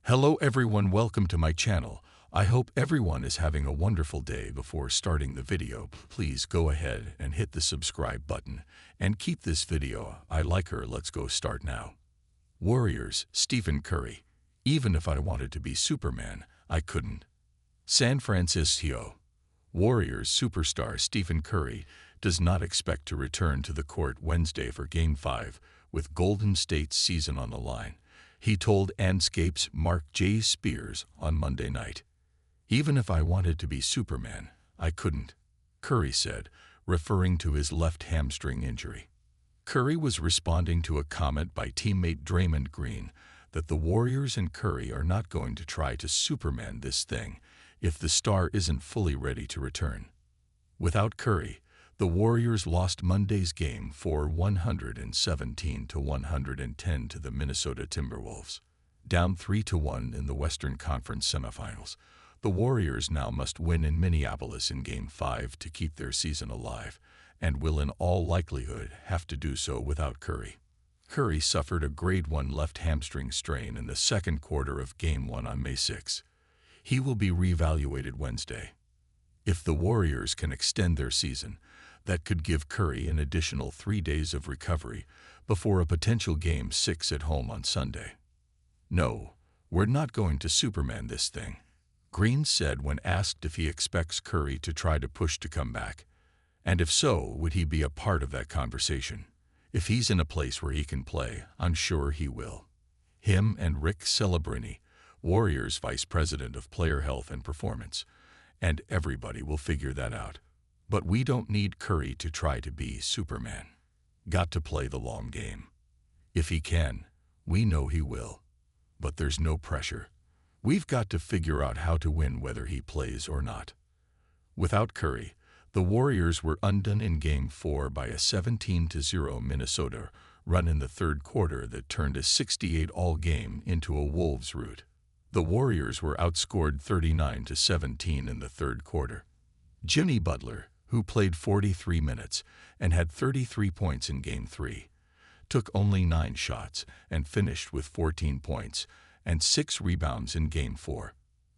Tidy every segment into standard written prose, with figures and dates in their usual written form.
Hello everyone, welcome to my channel. I hope everyone is having a wonderful day. Before starting the video, please go ahead and hit the subscribe button and keep this video. I like her. Let's go start now. Warriors, Stephen Curry. Even if I wanted to be Superman, I couldn't. San Francisco. Warriors superstar Stephen Curry does not expect to return to the court Wednesday for Game 5 with Golden State's season on the line. He told Andscape's Marc J. Spears on Monday night. Even if I wanted to be Superman, I couldn't, Curry said, referring to his left hamstring injury. Curry was responding to a comment by teammate Draymond Green that the Warriors and Curry are not going to try to Superman this thing if the star isn't fully ready to return. Without Curry, the Warriors lost Monday's game for 117-110 to the Minnesota Timberwolves. Down 3-1 in the Western Conference semifinals, the Warriors now must win in Minneapolis in Game 5 to keep their season alive, and will in all likelihood have to do so without Curry. Curry suffered a grade 1 left hamstring strain in the second quarter of Game 1 on May 6. He will be reevaluated Wednesday. If the Warriors can extend their season, that could give Curry an additional 3 days of recovery before a potential Game 6 at home on Sunday. No, we're not going to Superman this thing, Green said when asked if he expects Curry to try to push to come back. And if so, would he be a part of that conversation? If he's in a place where he can play, I'm sure he will. Him and Rick Celebrini, Warriors Vice President of Player Health and Performance, and everybody will figure that out. But we don't need Curry to try to be Superman. Got to play the long game. If he can, we know he will. But there's no pressure. We've got to figure out how to win whether he plays or not. Without Curry, the Warriors were undone in Game 4 by a 17-0 Minnesota run in the third quarter that turned a 68-all game into a Wolves rout. The Warriors were outscored 39-17 in the third quarter. Jimmy Butler, who played 43 minutes and had 33 points in Game 3, took only 9 shots and finished with 14 points and 6 rebounds in Game 4.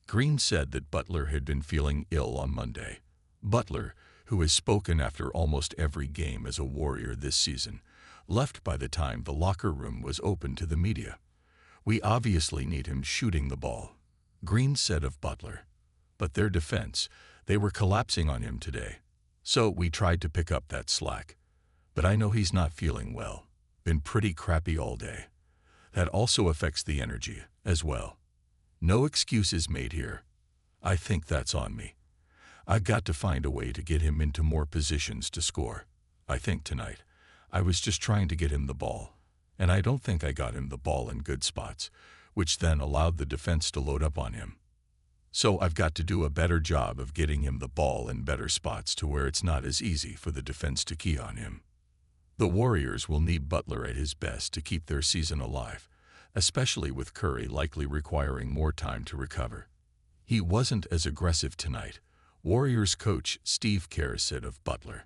Green said that Butler had been feeling ill on Monday. Butler, who has spoken after almost every game as a Warrior this season, left by the time the locker room was open to the media. We obviously need him shooting the ball, Green said of Butler. But their defense, they were collapsing on him today. So we tried to pick up that slack. But I know he's not feeling well. Been pretty crappy all day. That also affects the energy as well. No excuses made here. I think that's on me. I've got to find a way to get him into more positions to score. I think tonight, I was just trying to get him the ball. And I don't think I got him the ball in good spots, which then allowed the defense to load up on him. So I've got to do a better job of getting him the ball in better spots to where it's not as easy for the defense to key on him. The Warriors will need Butler at his best to keep their season alive, especially with Curry likely requiring more time to recover. He wasn't as aggressive tonight, Warriors coach Steve Kerr said of Butler.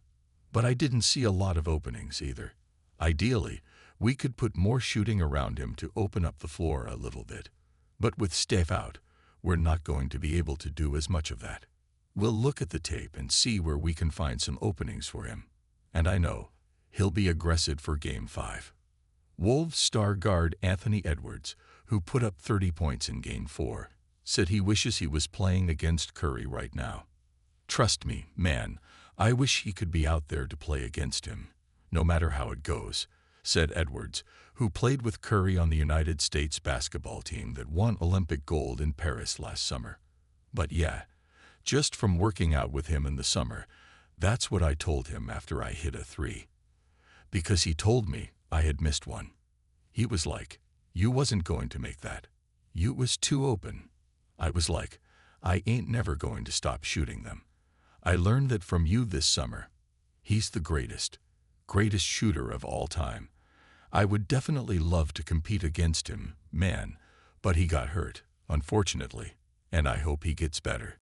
But I didn't see a lot of openings either. Ideally, we could put more shooting around him to open up the floor a little bit. But with Steph out, we're not going to be able to do as much of that. We'll look at the tape and see where we can find some openings for him. And I know he'll be aggressive for Game 5. Wolves star guard Anthony Edwards, who put up 30 points in Game 4, said he wishes he was playing against Curry right now. Trust me, man, I wish he could be out there to play against him, no matter how it goes, said Edwards, who played with Curry on the United States basketball team that won Olympic gold in Paris last summer. But yeah, just from working out with him in the summer, that's what I told him after I hit a 3. Because he told me I had missed one. He was like, "You wasn't going to make that. You was too open." I was like, "I ain't never going to stop shooting them. I learned that from you this summer. He's the greatest shooter of all time. I would definitely love to compete against him, man, but he got hurt, unfortunately, and I hope he gets better."